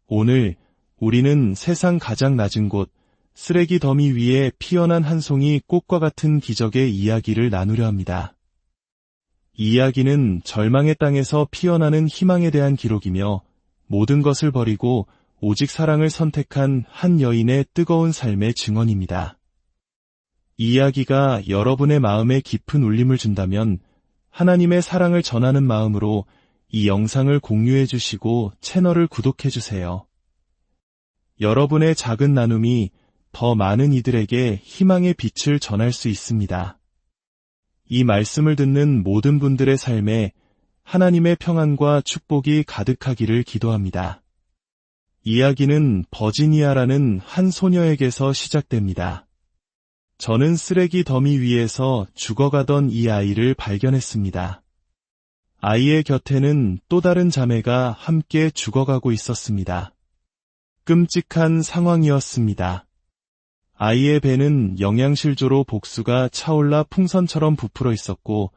오늘 우리는 세상 가장 낮은 곳, 쓰레기 더미 위에 피어난 한 송이 꽃과 같은 기적의 이야기를 나누려 합니다. 이 이야기는 절망의 땅에서 피어나는 희망에 대한 기록이며 모든 것을 버리고 오직 사랑을 선택한 한 여인의 뜨거운 삶의 증언입니다. 이 이야기가 여러분의 마음에 깊은 울림을 준다면 하나님의 사랑을 전하는 마음으로 이 영상을 공유해 주시고 채널을 구독해 주세요. 여러분의 작은 나눔이 더 많은 이들에게 희망의 빛을 전할 수 있습니다. 이 말씀을 듣는 모든 분들의 삶에 하나님의 평안과 축복이 가득하기를 기도합니다. 이야기는 버지니아라는 한 소녀에게서 시작됩니다. 저는 쓰레기 더미 위에서 죽어가던 이 아이를 발견했습니다. 아이의 곁에는 또 다른 자매가 함께 죽어가고 있었습니다. 끔찍한 상황이었습니다. 아이의 배는 영양실조로 복수가 차올라 풍선처럼 부풀어 있었고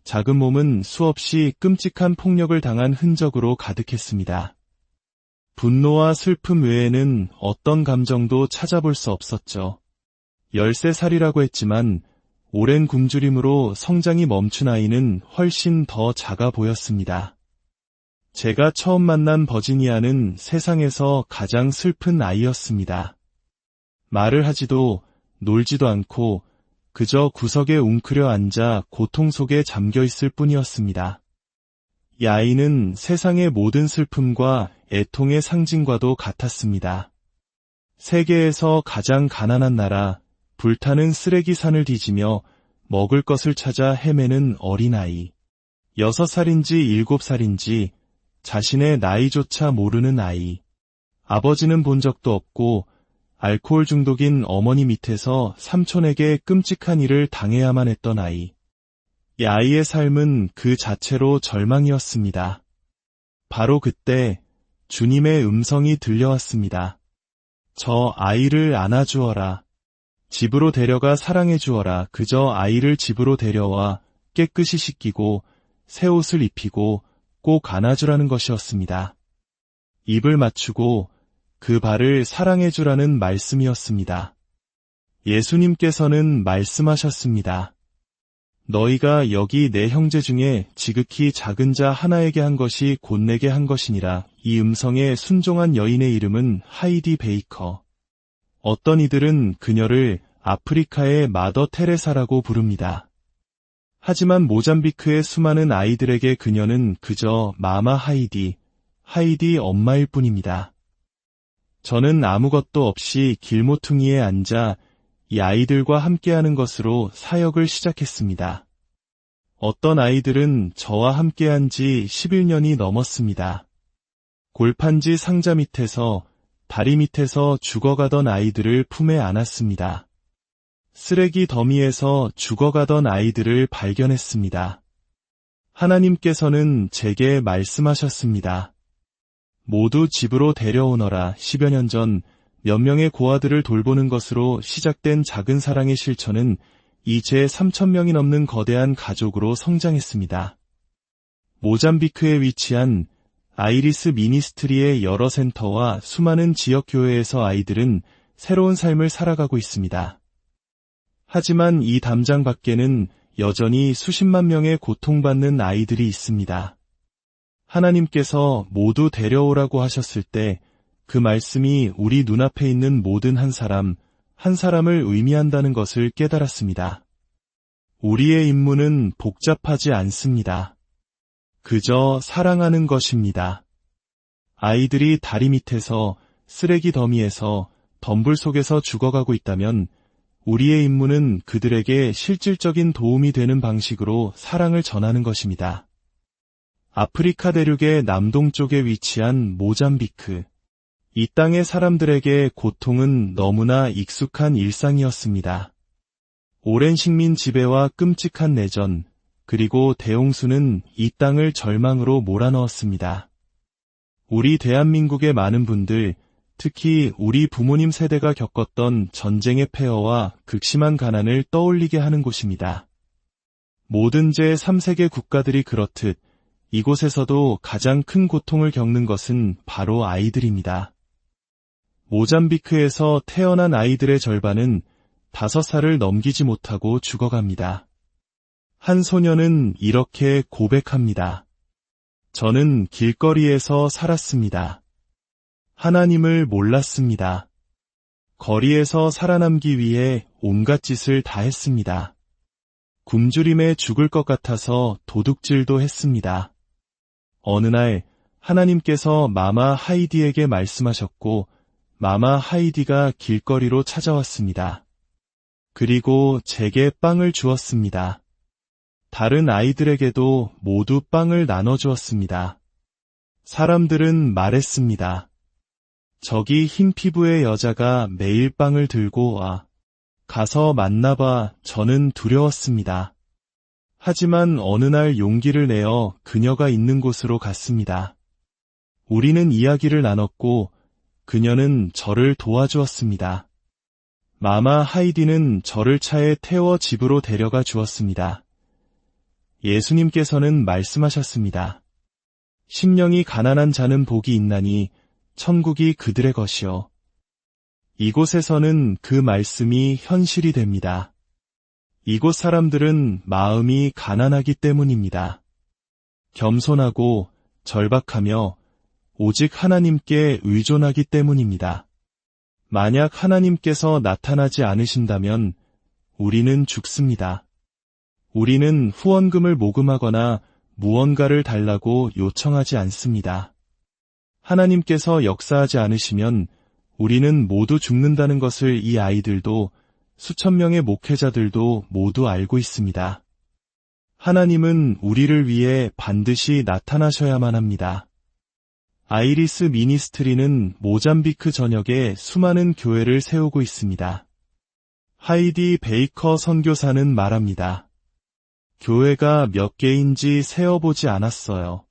작은 몸은 수없이 끔찍한 폭력을 당한 흔적으로 가득했습니다. 분노와 슬픔 외에는 어떤 감정도 찾아볼 수 없었죠. 13살이라고 했지만 오랜 굶주림으로 성장이 멈춘 아이는 훨씬 더 작아 보였습니다. 제가 처음 만난 버지니아는 세상에서 가장 슬픈 아이였습니다. 말을 하지도 놀지도 않고 그저 구석에 웅크려 앉아 고통 속에 잠겨 있을 뿐이었습니다. 이 아이는 세상의 모든 슬픔과 애통의 상징과도 같았습니다. 세계에서 가장 가난한 나라, 불타는 쓰레기 산을 뒤지며 먹을 것을 찾아 헤매는 어린아이. 6살인지 7살인지 자신의 나이조차 모르는 아이. 아버지는 본 적도 없고 알코올 중독인 어머니 밑에서 삼촌에게 끔찍한 일을 당해야만 했던 아이. 이 아이의 삶은 그 자체로 절망이었습니다. 바로 그때 주님의 음성이 들려왔습니다. 저 아이를 안아주어라. 집으로 데려가 사랑해주어라. 그저 아이를 집으로 데려와 깨끗이 씻기고 새 옷을 입히고 꼭 안아주라는 것이었습니다. 입을 맞추고 그 발을 사랑해주라는 말씀이었습니다. 예수님께서는 말씀하셨습니다. 너희가 여기 내 형제 중에 지극히 작은 자 하나에게 한 것이 곧 내게 한 것이니라. 이 음성에 순종한 여인의 이름은 하이디 베이커. 어떤 이들은 그녀를 아프리카의 마더 테레사라고 부릅니다. 하지만 모잠비크의 수많은 아이들에게 그녀는 그저 마마 하이디 엄마일 뿐입니다. 저는 아무것도 없이 길모퉁이에 앉아 이 아이들과 함께하는 것으로 사역을 시작했습니다. 어떤 아이들은 저와 함께한 지 11년이 넘었습니다. 골판지 상자 밑에서 다리 밑에서 죽어가던 아이들을 품에 안았습니다. 쓰레기 더미에서 죽어가던 아이들을 발견했습니다. 하나님께서는 제게 말씀하셨습니다. 모두 집으로 데려오너라. 10여 년 전 몇 명의 고아들을 돌보는 것으로 시작된 작은 사랑의 실천은 이제 3,000명이 넘는 거대한 가족으로 성장했습니다. 모잠비크에 위치한 아이리스 미니스트리의 여러 센터와 수많은 지역 교회에서 아이들은 새로운 삶을 살아가고 있습니다. 하지만 이 담장 밖에는 여전히 수십만 명의 고통받는 아이들이 있습니다. 하나님께서 모두 데려오라고 하셨을 때 그 말씀이 우리 눈앞에 있는 모든 한 사람을 의미한다는 것을 깨달았습니다. 우리의 임무는 복잡하지 않습니다. 그저 사랑하는 것입니다. 아이들이 다리 밑에서 쓰레기 더미에서 덤불 속에서 죽어가고 있다면 우리의 임무는 그들에게 실질적인 도움이 되는 방식으로 사랑을 전하는 것입니다. 아프리카 대륙의 남동쪽에 위치한 모잠비크. 이 땅의 사람들에게 고통은 너무나 익숙한 일상이었습니다. 오랜 식민 지배와 끔찍한 내전, 그리고 대홍수는 이 땅을 절망으로 몰아넣었습니다. 우리 대한민국의 많은 분들, 특히 우리 부모님 세대가 겪었던 전쟁의 폐허와 극심한 가난을 떠올리게 하는 곳입니다. 모든 제3세계 국가들이 그렇듯 이곳에서도 가장 큰 고통을 겪는 것은 바로 아이들입니다. 모잠비크에서 태어난 아이들의 절반은 5살을 넘기지 못하고 죽어갑니다. 한 소녀는 이렇게 고백합니다. 저는 길거리에서 살았습니다. 하나님을 몰랐습니다. 거리에서 살아남기 위해 온갖 짓을 다 했습니다. 굶주림에 죽을 것 같아서 도둑질도 했습니다. 어느 날 하나님께서 마마 하이디에게 말씀하셨고 마마 하이디가 길거리로 찾아왔습니다. 그리고 제게 빵을 주었습니다. 다른 아이들에게도 모두 빵을 나눠주었습니다. 사람들은 말했습니다. 저기 흰 피부의 여자가 매일 빵을 들고 와. 가서 만나봐. 저는 두려웠습니다. 하지만 어느 날 용기를 내어 그녀가 있는 곳으로 갔습니다. 우리는 이야기를 나눴고 그녀는 저를 도와주었습니다. 마마 하이디는 저를 차에 태워 집으로 데려가 주었습니다. 예수님께서는 말씀하셨습니다. 심령이 가난한 자는 복이 있나니 천국이 그들의 것이요. 이곳에서는 그 말씀이 현실이 됩니다. 이곳 사람들은 마음이 가난하기 때문입니다. 겸손하고 절박하며 오직 하나님께 의존하기 때문입니다. 만약 하나님께서 나타나지 않으신다면 우리는 죽습니다. 우리는 후원금을 모금하거나 무언가를 달라고 요청하지 않습니다. 하나님께서 역사하지 않으시면 우리는 모두 죽는다는 것을 이 아이들도 수천 명의 목회자들도 모두 알고 있습니다. 하나님은 우리를 위해 반드시 나타나셔야만 합니다. 아이리스 미니스트리는 모잠비크 전역에 수많은 교회를 세우고 있습니다. 하이디 베이커 선교사는 말합니다. 교회가 몇 개인지 세어보지 않았어요.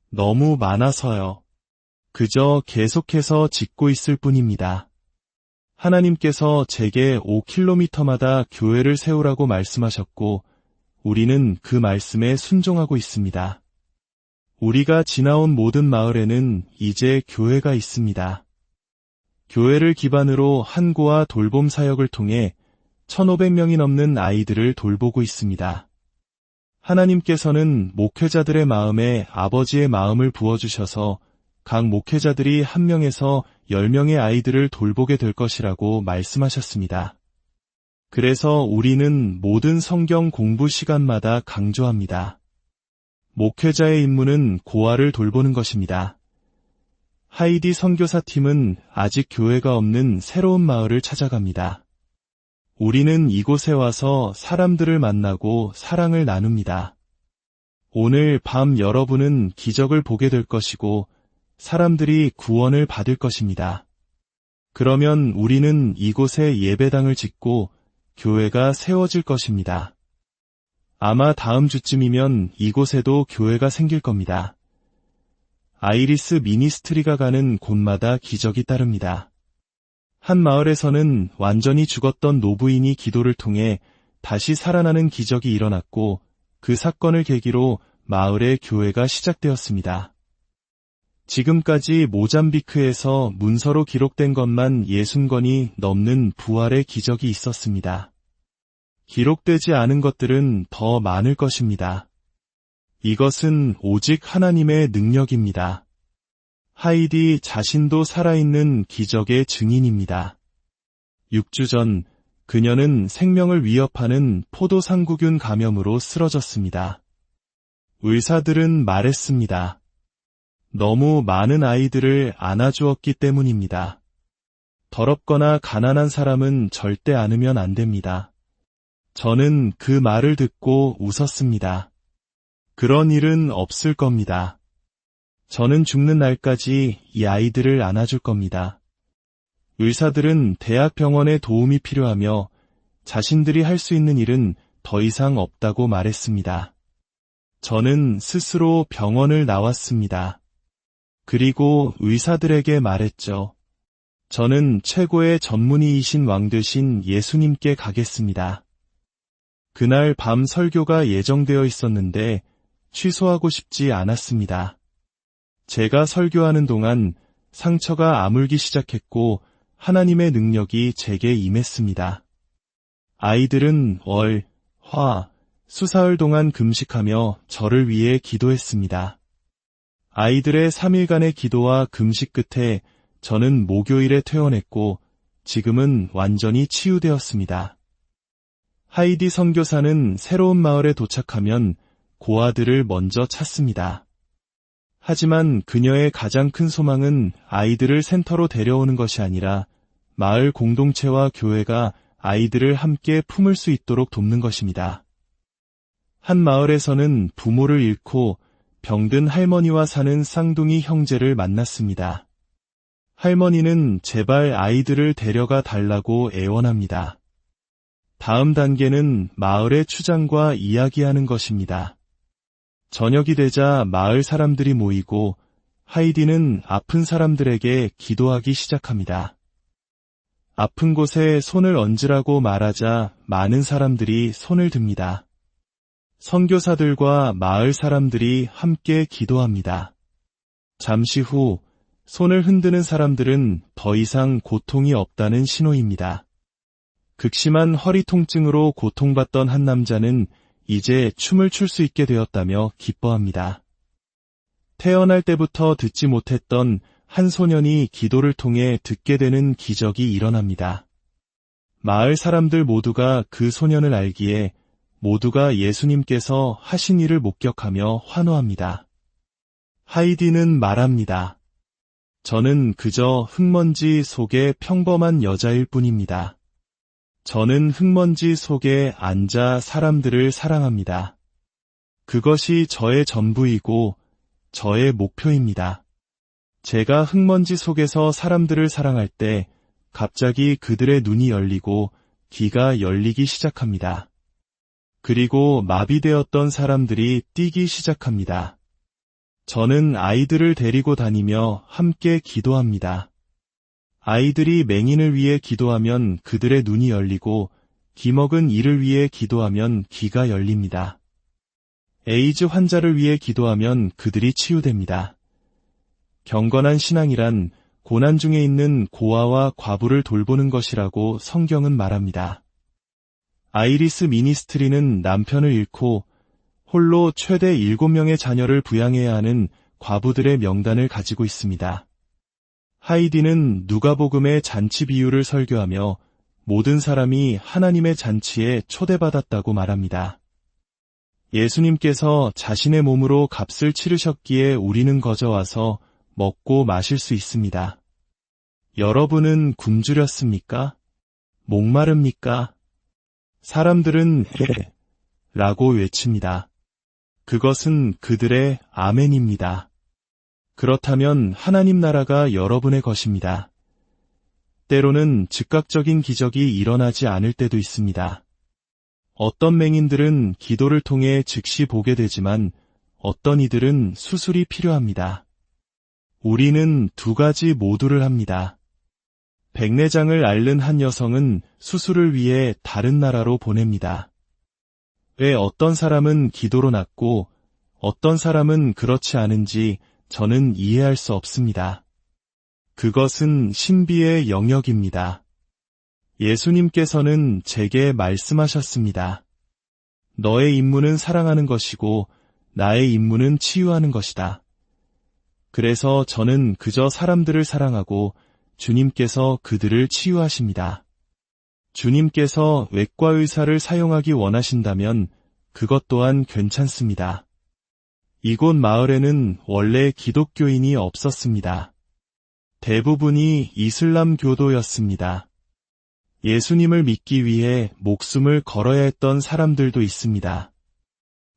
너무 많아서요. 그저 계속해서 짓고 있을 뿐입니다. 하나님께서 제게 5km마다 교회를 세우라고 말씀하셨고 우리는 그 말씀에 순종하고 있습니다. 우리가 지나온 모든 마을에는 이제 교회가 있습니다. 교회를 기반으로 한고와 돌봄 사역을 통해 1,500명이 넘는 아이들을 돌보고 있습니다. 하나님께서는 목회자들의 마음에 아버지의 마음을 부어주셔서 각 목회자들이 1명에서 10명의 아이들을 돌보게 될 것이라고 말씀하셨습니다. 그래서 우리는 모든 성경 공부 시간마다 강조합니다. 목회자의 임무는 고아를 돌보는 것입니다. 하이디 선교사팀은 아직 교회가 없는 새로운 마을을 찾아갑니다. 우리는 이곳에 와서 사람들을 만나고 사랑을 나눕니다. 오늘 밤 여러분은 기적을 보게 될 것이고 사람들이 구원을 받을 것입니다. 그러면 우리는 이곳에 예배당을 짓고 교회가 세워질 것입니다. 아마 다음 주쯤이면 이곳에도 교회가 생길 겁니다. 아이리스 미니스트리가 가는 곳마다 기적이 따릅니다. 한 마을에서는 완전히 죽었던 노부인이 기도를 통해 다시 살아나는 기적이 일어났고 그 사건을 계기로 마을의 교회가 시작되었습니다. 지금까지 모잠비크에서 문서로 기록된 것만 60건이 넘는 부활의 기적이 있었습니다. 기록되지 않은 것들은 더 많을 것입니다. 이것은 오직 하나님의 능력입니다. 하이디 자신도 살아있는 기적의 증인입니다. 6주 전 그녀는 생명을 위협하는 포도상구균 감염으로 쓰러졌습니다. 의사들은 말했습니다. 너무 많은 아이들을 안아주었기 때문입니다. 더럽거나 가난한 사람은 절대 안으면 안 됩니다. 저는 그 말을 듣고 웃었습니다. 그런 일은 없을 겁니다. 저는 죽는 날까지 이 아이들을 안아줄 겁니다. 의사들은 대학병원의 도움이 필요하며 자신들이 할 수 있는 일은 더 이상 없다고 말했습니다. 저는 스스로 병원을 나왔습니다. 그리고 의사들에게 말했죠. 저는 최고의 전문의이신 왕 되신 예수님께 가겠습니다. 그날 밤 설교가 예정되어 있었는데 취소하고 싶지 않았습니다. 제가 설교하는 동안 상처가 아물기 시작했고 하나님의 능력이 제게 임했습니다. 아이들은 월, 화, 수사흘 동안 금식하며 저를 위해 기도했습니다. 아이들의 3일간의 기도와 금식 끝에 저는 목요일에 퇴원했고 지금은 완전히 치유되었습니다. 하이디 선교사는 새로운 마을에 도착하면 고아들을 먼저 찾습니다. 하지만 그녀의 가장 큰 소망은 아이들을 센터로 데려오는 것이 아니라 마을 공동체와 교회가 아이들을 함께 품을 수 있도록 돕는 것입니다. 한 마을에서는 부모를 잃고 병든 할머니와 사는 쌍둥이 형제를 만났습니다. 할머니는 제발 아이들을 데려가 달라고 애원합니다. 다음 단계는 마을의 추장과 이야기하는 것입니다. 저녁이 되자 마을 사람들이 모이고 하이디는 아픈 사람들에게 기도하기 시작합니다. 아픈 곳에 손을 얹으라고 말하자 많은 사람들이 손을 듭니다. 선교사들과 마을 사람들이 함께 기도합니다. 잠시 후 손을 흔드는 사람들은 더 이상 고통이 없다는 신호입니다. 극심한 허리 통증으로 고통받던 한 남자는 이제 춤을 출 수 있게 되었다며 기뻐합니다. 태어날 때부터 듣지 못했던 한 소년이 기도를 통해 듣게 되는 기적이 일어납니다. 마을 사람들 모두가 그 소년을 알기에 모두가 예수님께서 하신 일을 목격하며 환호합니다. 하이디는 말합니다. 저는 그저 흙먼지 속의 평범한 여자일 뿐입니다. 저는 흙먼지 속에 앉아 사람들을 사랑합니다. 그것이 저의 전부이고 저의 목표입니다. 제가 흙먼지 속에서 사람들을 사랑할 때 갑자기 그들의 눈이 열리고 귀가 열리기 시작합니다. 그리고 마비되었던 사람들이 뛰기 시작합니다. 저는 아이들을 데리고 다니며 함께 기도합니다. 아이들이 맹인을 위해 기도하면 그들의 눈이 열리고 기먹은 이를 위해 기도하면 귀가 열립니다. 에이즈 환자를 위해 기도하면 그들이 치유됩니다. 경건한 신앙이란 고난 중에 있는 고아와 과부를 돌보는 것이라고 성경은 말합니다. 아이리스 미니스트리는 남편을 잃고 홀로 최대 7명의 자녀를 부양해야 하는 과부들의 명단을 가지고 있습니다. 하이디는 누가복음의 잔치 비유를 설교하며 모든 사람이 하나님의 잔치에 초대받았다고 말합니다. 예수님께서 자신의 몸으로 값을 치르셨기에 우리는 거저 와서 먹고 마실 수 있습니다. 여러분은 굶주렸습니까? 목마릅니까? 사람들은 네 라고 외칩니다. 그것은 그들의 아멘입니다. 그렇다면 하나님 나라가 여러분의 것입니다. 때로는 즉각적인 기적이 일어나지 않을 때도 있습니다. 어떤 맹인들은 기도를 통해 즉시 보게 되지만 어떤 이들은 수술이 필요합니다. 우리는 두 가지 모두를 합니다. 백내장을 앓는 한 여성은 수술을 위해 다른 나라로 보냅니다. 왜 어떤 사람은 기도로 낫고 어떤 사람은 그렇지 않은지 저는 이해할 수 없습니다. 그것은 신비의 영역입니다. 예수님께서는 제게 말씀하셨습니다. 너의 임무는 사랑하는 것이고 나의 임무는 치유하는 것이다. 그래서 저는 그저 사람들을 사랑하고 주님께서 그들을 치유하십니다. 주님께서 외과 의사를 사용하기 원하신다면 그것 또한 괜찮습니다. 이곳 마을에는 원래 기독교인이 없었습니다. 대부분이 이슬람교도였습니다. 예수님을 믿기 위해 목숨을 걸어야 했던 사람들도 있습니다.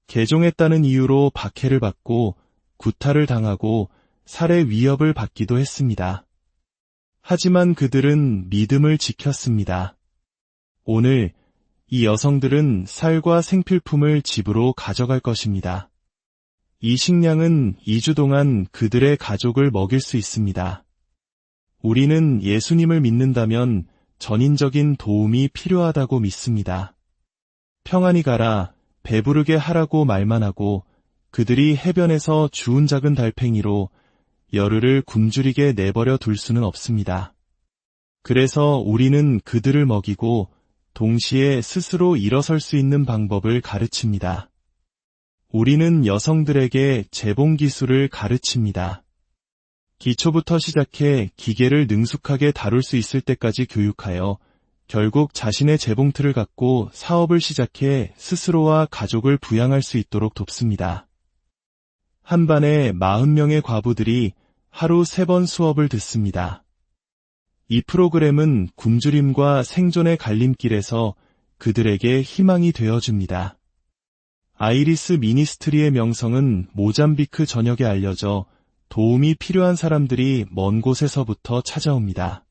개종했다는 이유로 박해를 받고 구타를 당하고 살해 위협을 받기도 했습니다. 하지만 그들은 믿음을 지켰습니다. 오늘 이 여성들은 쌀과 생필품을 집으로 가져갈 것입니다. 이 식량은 2주 동안 그들의 가족을 먹일 수 있습니다. 우리는 예수님을 믿는다면 전인적인 도움이 필요하다고 믿습니다. 평안히 가라, 배부르게 하라고 말만 하고 그들이 해변에서 주운 작은 달팽이로 열흘을 굶주리게 내버려 둘 수는 없습니다. 그래서 우리는 그들을 먹이고 동시에 스스로 일어설 수 있는 방법을 가르칩니다. 우리는 여성들에게 재봉 기술을 가르칩니다. 기초부터 시작해 기계를 능숙하게 다룰 수 있을 때까지 교육하여 결국 자신의 재봉틀을 갖고 사업을 시작해 스스로와 가족을 부양할 수 있도록 돕습니다. 한 반에 40명의 과부들이 하루 3번 수업을 듣습니다. 이 프로그램은 굶주림과 생존의 갈림길에서 그들에게 희망이 되어줍니다. 아이리스 미니스트리의 명성은 모잠비크 전역에 알려져 도움이 필요한 사람들이 먼 곳에서부터 찾아옵니다.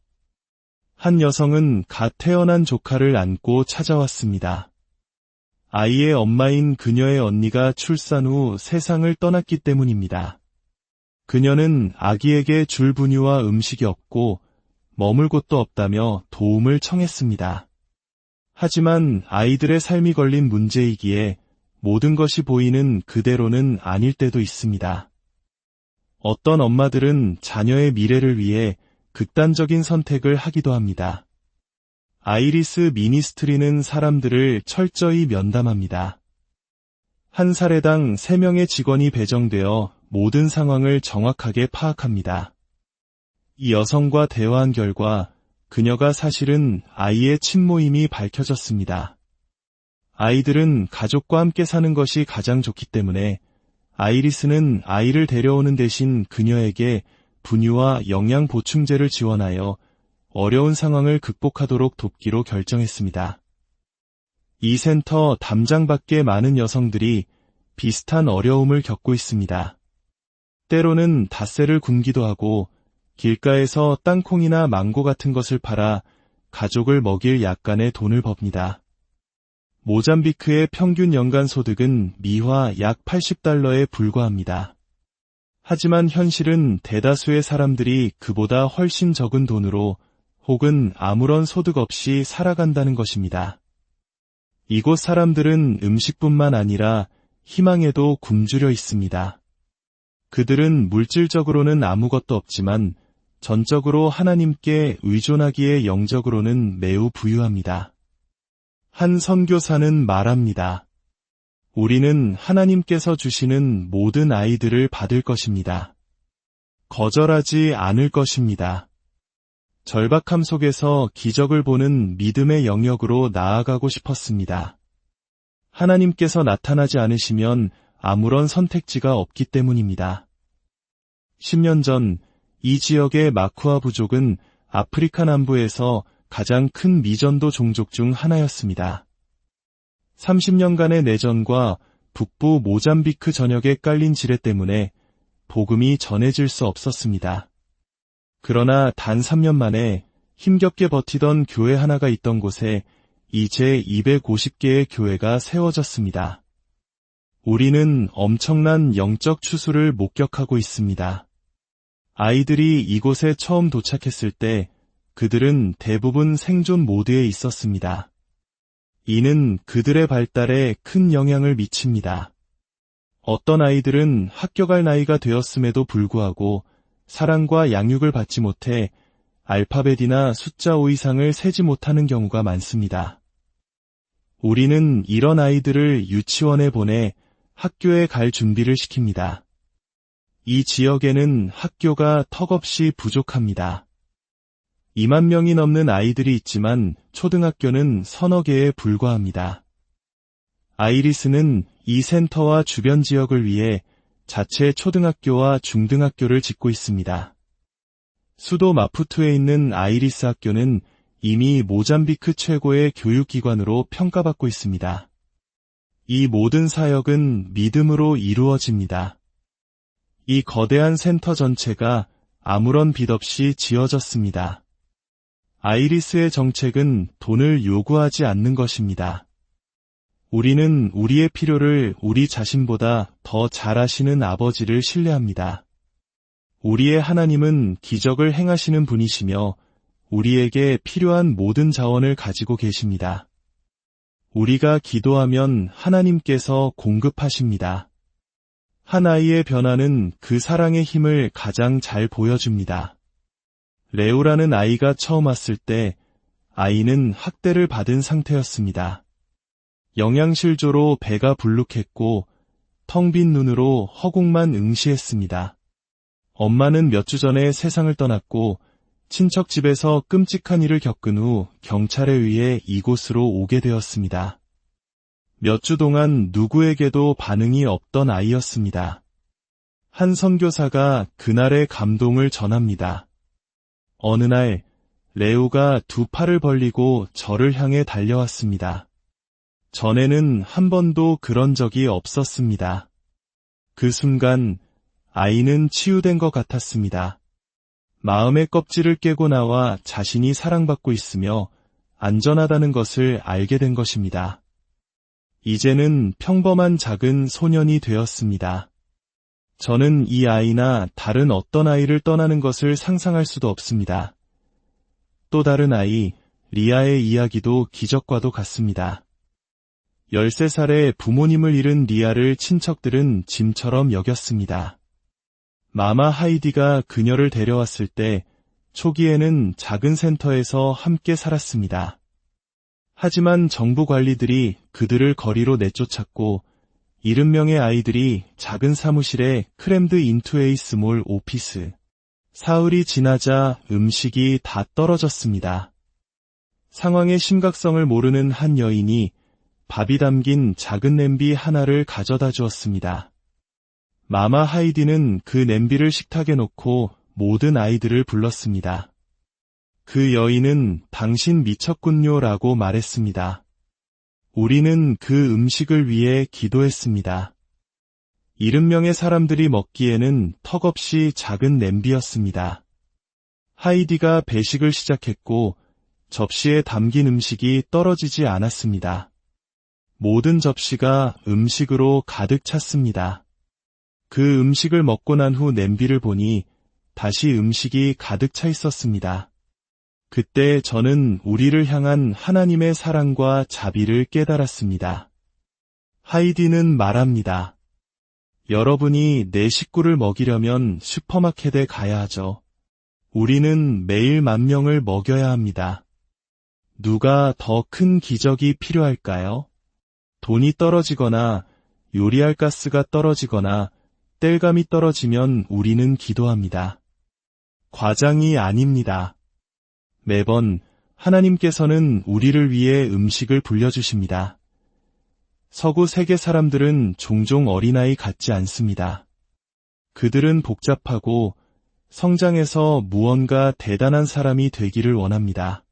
한 여성은 갓 태어난 조카를 안고 찾아왔습니다. 아이의 엄마인 그녀의 언니가 출산 후 세상을 떠났기 때문입니다. 그녀는 아기에게 줄 분유와 음식이 없고 머물 곳도 없다며 도움을 청했습니다. 하지만 아이들의 삶이 걸린 문제이기에 모든 것이 보이는 그대로는 아닐 때도 있습니다. 어떤 엄마들은 자녀의 미래를 위해 극단적인 선택을 하기도 합니다. 아이리스 미니스트리는 사람들을 철저히 면담합니다. 한 사례당 3명의 직원이 배정되어 모든 상황을 정확하게 파악합니다. 이 여성과 대화한 결과 그녀가 사실은 아이의 친모임이 밝혀졌습니다. 아이들은 가족과 함께 사는 것이 가장 좋기 때문에 아이리스는 아이를 데려오는 대신 그녀에게 분유와 영양 보충제를 지원하여 어려운 상황을 극복하도록 돕기로 결정했습니다. 이 센터 담장 밖에 많은 여성들이 비슷한 어려움을 겪고 있습니다. 때로는 닷새를 굶기도 하고 길가에서 땅콩이나 망고 같은 것을 팔아 가족을 먹일 약간의 돈을 법니다. 모잠비크의 평균 연간 소득은 미화 약 80달러에 불과합니다. 하지만 현실은 대다수의 사람들이 그보다 훨씬 적은 돈으로 혹은 아무런 소득 없이 살아간다는 것입니다. 이곳 사람들은 음식뿐만 아니라 희망에도 굶주려 있습니다. 그들은 물질적으로는 아무것도 없지만 전적으로 하나님께 의존하기에 영적으로는 매우 부유합니다. 한 선교사는 말합니다. 우리는 하나님께서 주시는 모든 아이들을 받을 것입니다. 거절하지 않을 것입니다. 절박함 속에서 기적을 보는 믿음의 영역으로 나아가고 싶었습니다. 하나님께서 나타나지 않으시면 아무런 선택지가 없기 때문입니다. 10년 전 이 지역의 마쿠아 부족은 아프리카 남부에서 가장 큰 미전도 종족 중 하나였습니다. 30년간의 내전과 북부 모잠비크 전역에 깔린 지뢰 때문에 복음이 전해질 수 없었습니다. 그러나 단 3년 만에 힘겹게 버티던 교회 하나가 있던 곳에 이제 250개의 교회가 세워졌습니다. 우리는 엄청난 영적 추수를 목격하고 있습니다. 아이들이 이곳에 처음 도착했을 때 그들은 대부분 생존 모드에 있었습니다. 이는 그들의 발달에 큰 영향을 미칩니다. 어떤 아이들은 학교 갈 나이가 되었음에도 불구하고 사랑과 양육을 받지 못해 알파벳이나 숫자 5 이상을 세지 못하는 경우가 많습니다. 우리는 이런 아이들을 유치원에 보내 학교에 갈 준비를 시킵니다. 이 지역에는 학교가 턱없이 부족합니다. 2만 명이 넘는 아이들이 있지만 초등학교는 서너 개에 불과합니다. 아이리스는 이 센터와 주변 지역을 위해 자체 초등학교와 중등학교를 짓고 있습니다. 수도 마푸투에 있는 아이리스 학교는 이미 모잠비크 최고의 교육기관으로 평가받고 있습니다. 이 모든 사역은 믿음으로 이루어집니다. 이 거대한 센터 전체가 아무런 빚 없이 지어졌습니다. 아이리스의 정책은 돈을 요구하지 않는 것입니다. 우리는 우리의 필요를 우리 자신보다 더 잘 아시는 아버지를 신뢰합니다. 우리의 하나님은 기적을 행하시는 분이시며 우리에게 필요한 모든 자원을 가지고 계십니다. 우리가 기도하면 하나님께서 공급하십니다. 한 아이의 변화는 그 사랑의 힘을 가장 잘 보여줍니다. 레오라는 아이가 처음 왔을 때 아이는 학대를 받은 상태였습니다. 영양실조로 배가 불룩했고 텅 빈 눈으로 허공만 응시했습니다. 엄마는 몇 주 전에 세상을 떠났고 친척 집에서 끔찍한 일을 겪은 후 경찰에 의해 이곳으로 오게 되었습니다. 몇 주 동안 누구에게도 반응이 없던 아이였습니다. 한 선교사가 그날의 감동을 전합니다. 어느 날 레오가 두 팔을 벌리고 저를 향해 달려왔습니다. 전에는 한 번도 그런 적이 없었습니다. 그 순간 아이는 치유된 것 같았습니다. 마음의 껍질을 깨고 나와 자신이 사랑받고 있으며 안전하다는 것을 알게 된 것입니다. 이제는 평범한 작은 소년이 되었습니다. 저는 이 아이나 다른 어떤 아이를 떠나는 것을 상상할 수도 없습니다. 또 다른 아이, 리아의 이야기도 기적과도 같습니다. 13살에 부모님을 잃은 리아를 친척들은 짐처럼 여겼습니다. 마마 하이디가 그녀를 데려왔을 때 초기에는 작은 센터에서 함께 살았습니다. 하지만 정부 관리들이 그들을 거리로 내쫓았고 70명의 아이들이 작은 사무실에 크램드 인투 에이 스몰 오피스. 사흘이 지나자 음식이 다 떨어졌습니다. 상황의 심각성을 모르는 한 여인이 밥이 담긴 작은 냄비 하나를 가져다 주었습니다. 마마 하이디는 그 냄비를 식탁에 놓고 모든 아이들을 불렀습니다. 그 여인은 당신 미쳤군요 라고 말했습니다. 우리는 그 음식을 위해 기도했습니다. 70명의 사람들이 먹기에는 턱없이 작은 냄비였습니다. 하이디가 배식을 시작했고 접시에 담긴 음식이 떨어지지 않았습니다. 모든 접시가 음식으로 가득 찼습니다. 그 음식을 먹고 난 후 냄비를 보니 다시 음식이 가득 차 있었습니다. 그때 저는 우리를 향한 하나님의 사랑과 자비를 깨달았습니다. 하이디는 말합니다. 여러분이 내 식구를 먹이려면 슈퍼마켓에 가야 하죠. 우리는 매일 10,000명을 먹여야 합니다. 누가 더 큰 기적이 필요할까요? 돈이 떨어지거나 요리할 가스가 떨어지거나 땔감이 떨어지면 우리는 기도합니다. 과장이 아닙니다. 매번 하나님께서는 우리를 위해 음식을 불려주십니다. 서구 세계 사람들은 종종 어린아이 같지 않습니다. 그들은 복잡하고 성장해서 무언가 대단한 사람이 되기를 원합니다.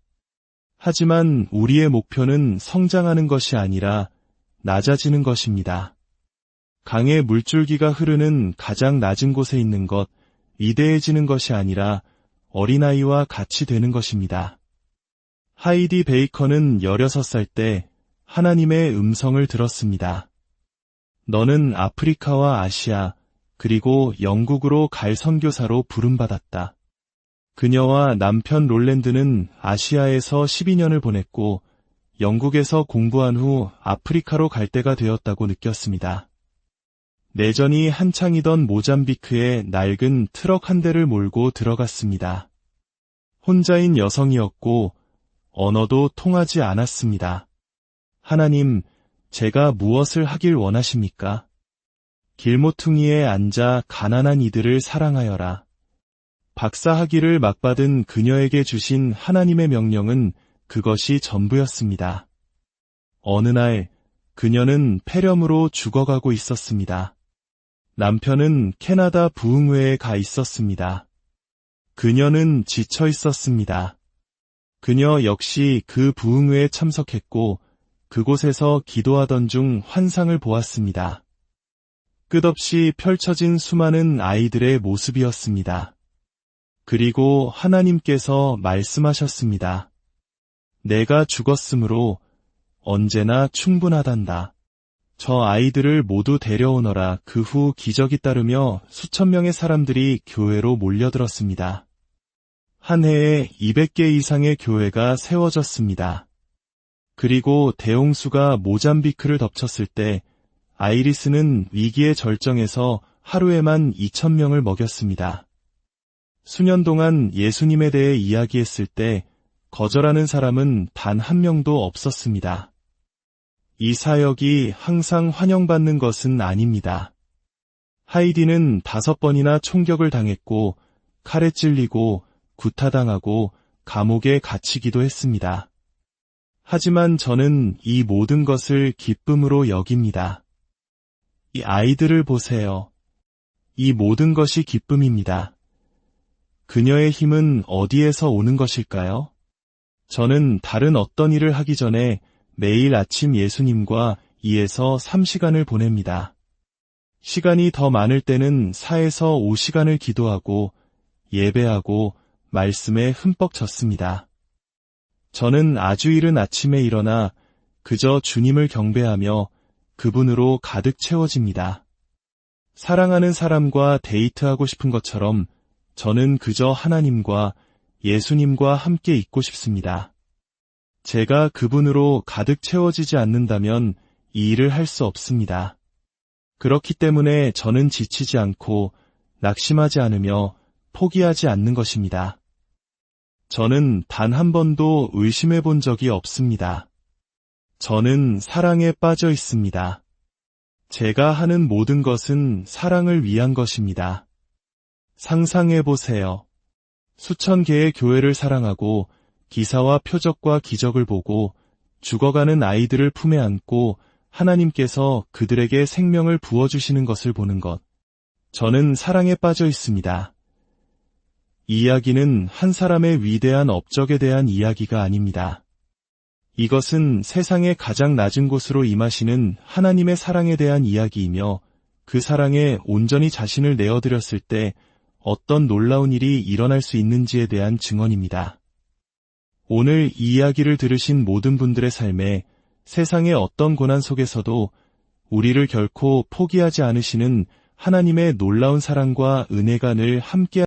하지만 우리의 목표는 성장하는 것이 아니라 낮아지는 것입니다. 강의 물줄기가 흐르는 가장 낮은 곳에 있는 것, 위대해지는 것이 아니라 어린아이와 같이 되는 것입니다. 하이디 베이커는 16살 때 하나님의 음성을 들었습니다. 너는 아프리카와 아시아, 그리고 영국으로 갈 선교사로 부름받았다. 그녀와 남편 롤랜드는 아시아에서 12년을 보냈고 영국에서 공부한 후 아프리카로 갈 때가 되었다고 느꼈습니다. 내전이 한창이던 모잠비크에 낡은 트럭 한 대를 몰고 들어갔습니다. 혼자인 여성이었고 언어도 통하지 않았습니다. 하나님, 제가 무엇을 하길 원하십니까? 길모퉁이에 앉아 가난한 이들을 사랑하여라. 박사학위를 막 받은 그녀에게 주신 하나님의 명령은 그것이 전부였습니다. 어느 날 그녀는 폐렴으로 죽어가고 있었습니다. 남편은 캐나다 부흥회에 가 있었습니다. 그녀는 지쳐 있었습니다. 그녀 역시 그 부흥회에 참석했고 그곳에서 기도하던 중 환상을 보았습니다. 끝없이 펼쳐진 수많은 아이들의 모습이었습니다. 그리고 하나님께서 말씀하셨습니다. 내가 죽었으므로 언제나 충분하단다. 저 아이들을 모두 데려오너라. 그 후 기적이 따르며 수천 명의 사람들이 교회로 몰려들었습니다. 한 해에 200개 이상의 교회가 세워졌습니다. 그리고 대홍수가 모잠비크를 덮쳤을 때 아이리스는 위기의 절정에서 하루에만 2,000명을 먹였습니다. 수년 동안 예수님에 대해 이야기했을 때 거절하는 사람은 단 한 명도 없었습니다. 이 사역이 항상 환영받는 것은 아닙니다. 하이디는 5번이나 총격을 당했고 칼에 찔리고 구타당하고 감옥에 갇히기도 했습니다. 하지만 저는 이 모든 것을 기쁨으로 여깁니다. 이 아이들을 보세요. 이 모든 것이 기쁨입니다. 그녀의 힘은 어디에서 오는 것일까요? 저는 다른 어떤 일을 하기 전에 매일 아침 예수님과 2에서 3시간을 보냅니다. 시간이 더 많을 때는 4에서 5시간을 기도하고 예배하고 말씀에 흠뻑 젖습니다. 저는 아주 이른 아침에 일어나 그저 주님을 경배하며 그분으로 가득 채워집니다. 사랑하는 사람과 데이트하고 싶은 것처럼 저는 그저 하나님과 예수님과 함께 있고 싶습니다. 제가 그분으로 가득 채워지지 않는다면 이 일을 할 수 없습니다. 그렇기 때문에 저는 지치지 않고 낙심하지 않으며 포기하지 않는 것입니다. 저는 단 한 번도 의심해 본 적이 없습니다. 저는 사랑에 빠져 있습니다. 제가 하는 모든 것은 사랑을 위한 것입니다. 상상해 보세요. 수천 개의 교회를 사랑하고 기사와 표적과 기적을 보고 죽어가는 아이들을 품에 안고 하나님께서 그들에게 생명을 부어주시는 것을 보는 것. 저는 사랑에 빠져 있습니다. 이 이야기는 한 사람의 위대한 업적에 대한 이야기가 아닙니다. 이것은 세상의 가장 낮은 곳으로 임하시는 하나님의 사랑에 대한 이야기이며 그 사랑에 온전히 자신을 내어드렸을 때 어떤 놀라운 일이 일어날 수 있는지에 대한 증언입니다. 오늘 이 이야기를 들으신 모든 분들의 삶에 세상의 어떤 고난 속에서도 우리를 결코 포기하지 않으시는 하나님의 놀라운 사랑과 은혜가 늘 함께